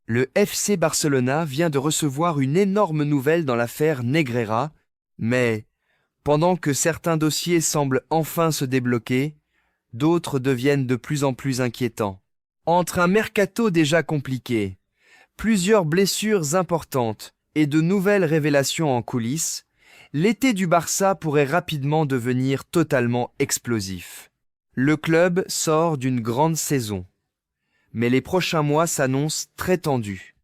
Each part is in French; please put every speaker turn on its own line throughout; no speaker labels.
Le FC Barcelona vient de recevoir une énorme nouvelle dans l'affaire Negreira, mais pendant que certains dossiers semblent enfin se débloquer, d'autres deviennent de plus en plus inquiétants. Entre un mercato déjà compliqué, plusieurs blessures importantes et de nouvelles révélations en coulisses, l'été du Barça pourrait rapidement devenir totalement explosif. Le club sort d'une grande saison, mais les prochains mois s'annoncent très tendus.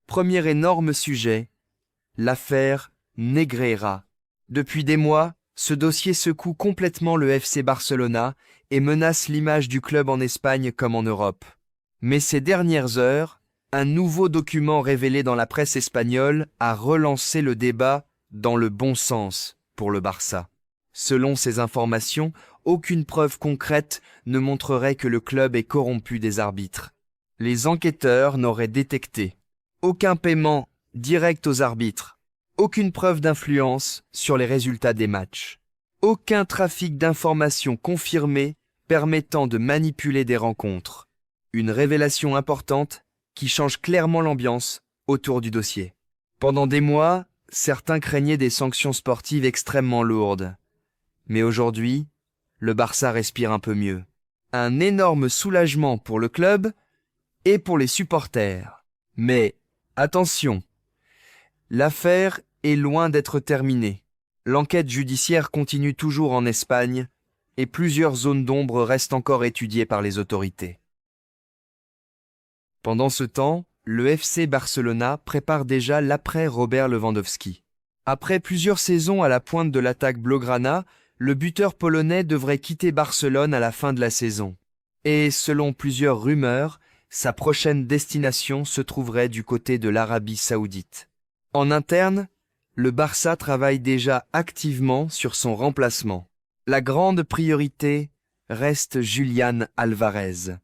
Premier énorme sujet, l'affaire Negreira. Depuis des mois, ce dossier secoue complètement le FC Barcelona et menace l'image du club en Espagne comme en Europe. Mais ces dernières heures, un nouveau document révélé dans la presse espagnole a relancé le débat dans le bon sens pour le Barça. Selon ces informations, aucune preuve concrète ne montrerait que le club ait corrompu des arbitres. Les enquêteurs n'auraient détecté aucun paiement direct aux arbitres, aucune preuve d'influence sur les résultats des matchs, aucun trafic d'informations confirmé permettant de manipuler des rencontres. Une révélation importante qui change clairement l'ambiance autour du dossier. Pendant des mois, certains craignaient des sanctions sportives extrêmement lourdes. Mais aujourd'hui, le Barça respire un peu mieux. Un énorme soulagement pour le club et pour les supporters. Mais attention, l'affaire est loin d'être terminée. L'enquête judiciaire continue toujours en Espagne et plusieurs zones d'ombre restent encore étudiées par les autorités. Pendant ce temps, le FC Barcelona prépare déjà l'après Robert Lewandowski. Après plusieurs saisons à la pointe de l'attaque blaugrana, le buteur polonais devrait quitter Barcelone à la fin de la saison. Et selon plusieurs rumeurs, sa prochaine destination se trouverait du côté de l'Arabie Saoudite. En interne, le Barça travaille déjà activement sur son remplacement. La grande priorité reste Julián Álvarez.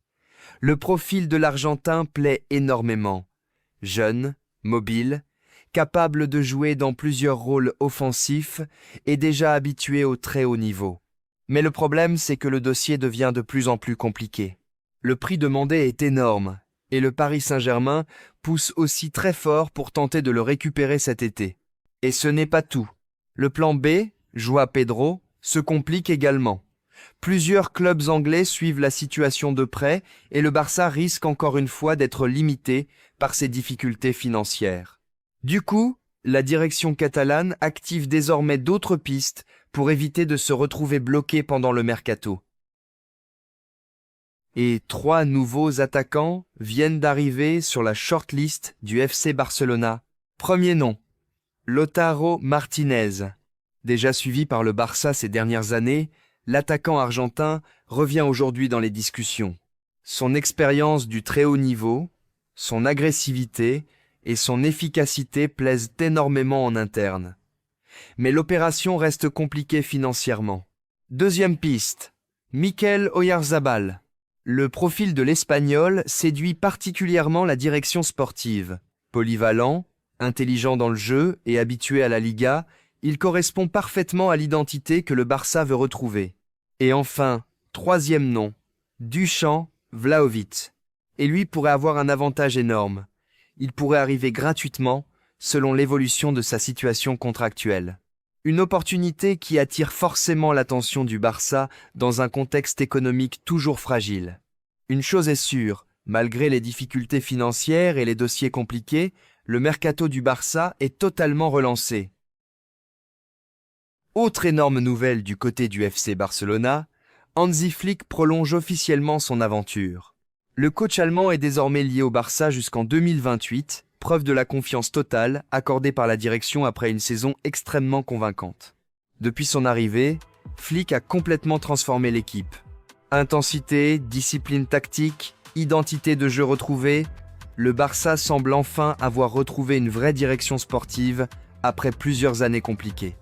Le profil de l'Argentin plaît énormément. Jeune, mobile, capable de jouer dans plusieurs rôles offensifs et déjà habitué au très haut niveau. Mais le problème, c'est que le dossier devient de plus en plus compliqué. Le prix demandé est énorme et le Paris Saint-Germain pousse aussi très fort pour tenter de le récupérer cet été. Et ce n'est pas tout. Le plan B, João Pedro, se complique également. Plusieurs clubs anglais suivent la situation de près et le Barça risque encore une fois d'être limité par ses difficultés financières. Du coup, la direction catalane active désormais d'autres pistes pour éviter de se retrouver bloqué pendant le mercato. Et 3 nouveaux attaquants viennent d'arriver sur la shortlist du FC Barcelona. Premier nom, Lautaro Martinez. Déjà suivi par le Barça ces dernières années, l'attaquant argentin revient aujourd'hui dans les discussions. Son expérience du très haut niveau, son agressivité et son efficacité plaisent énormément en interne. Mais l'opération reste compliquée financièrement. Deuxième piste, Mikel Oyarzabal. Le profil de l'Espagnol séduit particulièrement la direction sportive. Polyvalent, intelligent dans le jeu et habitué à la Liga, il correspond parfaitement à l'identité que le Barça veut retrouver. Et enfin, troisième nom, Dusan Vlahovic. Et lui pourrait avoir un avantage énorme. Il pourrait arriver gratuitement selon l'évolution de sa situation contractuelle. Une opportunité qui attire forcément l'attention du Barça dans un contexte économique toujours fragile. Une chose est sûre, malgré les difficultés financières et les dossiers compliqués, le mercato du Barça est totalement relancé. Autre énorme nouvelle du côté du FC Barcelona, Hansi Flick prolonge officiellement son aventure. Le coach allemand est désormais lié au Barça jusqu'en 2028, preuve de la confiance totale accordée par la direction après une saison extrêmement convaincante. Depuis son arrivée, Flick a complètement transformé l'équipe. Intensité, discipline tactique, identité de jeu retrouvée, le Barça semble enfin avoir retrouvé une vraie direction sportive après plusieurs années compliquées.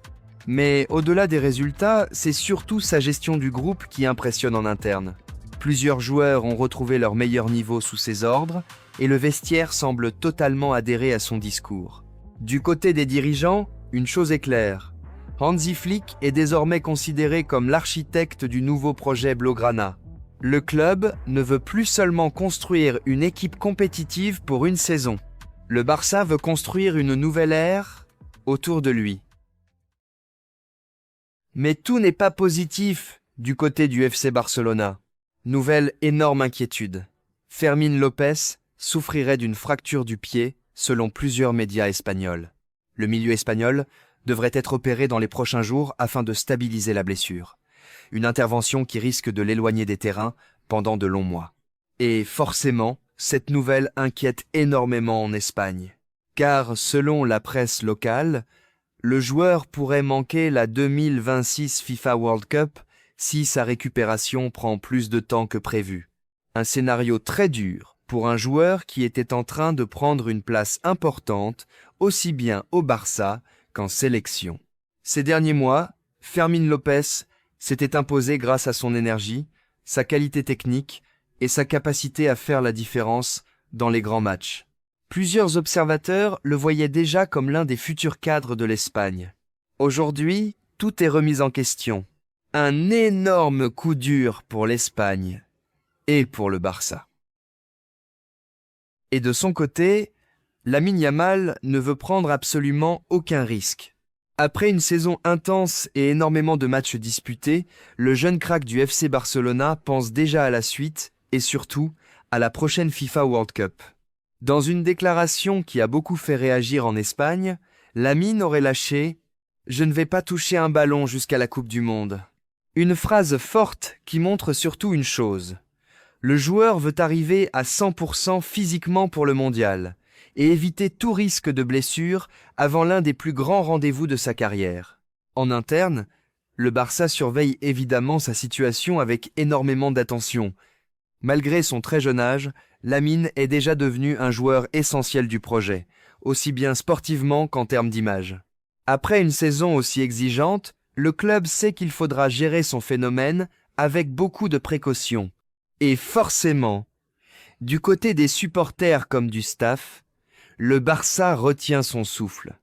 Mais au-delà des résultats, c'est surtout sa gestion du groupe qui impressionne en interne. Plusieurs joueurs ont retrouvé leur meilleur niveau sous ses ordres et le vestiaire semble totalement adhérer à son discours. Du côté des dirigeants, une chose est claire. Hansi Flick est désormais considéré comme l'architecte du nouveau projet Blaugrana. Le club ne veut plus seulement construire une équipe compétitive pour une saison. Le Barça veut construire une nouvelle ère autour de lui. Mais tout n'est pas positif du côté du FC Barcelona. Nouvelle énorme inquiétude. Fermín López souffrirait d'une fracture du pied selon plusieurs médias espagnols. Le milieu espagnol devrait être opéré dans les prochains jours afin de stabiliser la blessure. Une intervention qui risque de l'éloigner des terrains pendant de longs mois. Et forcément, cette nouvelle inquiète énormément en Espagne. Car selon la presse locale, le joueur pourrait manquer la 2026 FIFA World Cup si sa récupération prend plus de temps que prévu. Un scénario très dur pour un joueur qui était en train de prendre une place importante aussi bien au Barça qu'en sélection. Ces derniers mois, Fermín López s'était imposé grâce à son énergie, sa qualité technique et sa capacité à faire la différence dans les grands matchs. Plusieurs observateurs le voyaient déjà comme l'un des futurs cadres de l'Espagne. Aujourd'hui, tout est remis en question. Un énorme coup dur pour l'Espagne et pour le Barça. Et de son côté, Lamine Yamal ne veut prendre absolument aucun risque. Après une saison intense et énormément de matchs disputés, le jeune crack du FC Barcelona pense déjà à la suite et surtout à la prochaine FIFA World Cup. Dans une déclaration qui a beaucoup fait réagir en Espagne, Lamine aurait lâché « Je ne vais pas toucher un ballon jusqu'à la Coupe du Monde ». Une phrase forte qui montre surtout une chose. Le joueur veut arriver à 100% physiquement pour le mondial et éviter tout risque de blessure avant l'un des plus grands rendez-vous de sa carrière. En interne, le Barça surveille évidemment sa situation avec énormément d'attention. Malgré son très jeune âge, Lamine est déjà devenu un joueur essentiel du projet, aussi bien sportivement qu'en termes d'image. Après une saison aussi exigeante, le club sait qu'il faudra gérer son phénomène avec beaucoup de précautions. Et forcément, du côté des supporters comme du staff, le Barça retient son souffle.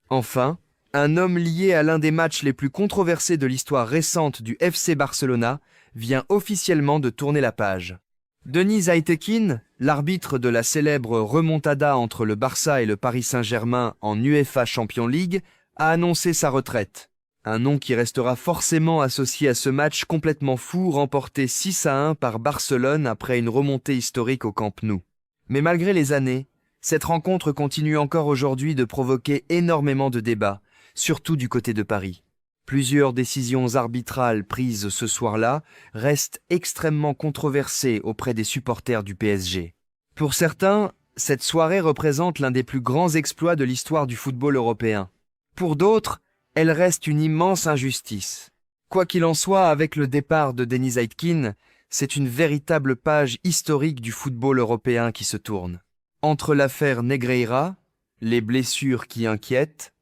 Enfin, un homme lié à l'un des matchs les plus controversés de l'histoire récente du FC Barcelona vient officiellement de tourner la page. Denis Aitekin, l'arbitre de la célèbre remontada entre le Barça et le Paris Saint-Germain en UEFA Champions League, a annoncé sa retraite. Un nom qui restera forcément associé à ce match complètement fou remporté 6-1 par Barcelone après une remontée historique au Camp Nou. Mais malgré les années, cette rencontre continue encore aujourd'hui de provoquer énormément de débats, surtout du côté de Paris. Plusieurs décisions arbitrales prises ce soir-là restent extrêmement controversées auprès des supporters du PSG. Pour certains, cette soirée représente l'un des plus grands exploits de l'histoire du football européen. Pour d'autres, elle reste une immense injustice. Quoi qu'il en soit, avec le départ de Denis Aitekin, c'est une véritable page historique du football européen qui se tourne. Entre l'affaire Negreira, les blessures qui inquiètent,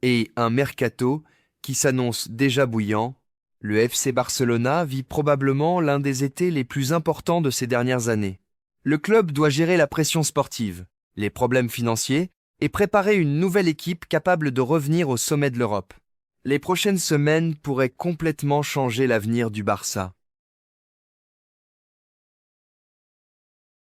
et un mercato qui s'annonce déjà bouillant, le FC Barcelona vit probablement l'un des étés les plus importants de ces dernières années. Le club doit gérer la pression sportive, les problèmes financiers, et préparer une nouvelle équipe capable de revenir au sommet de l'Europe. Les prochaines semaines pourraient complètement changer l'avenir du Barça.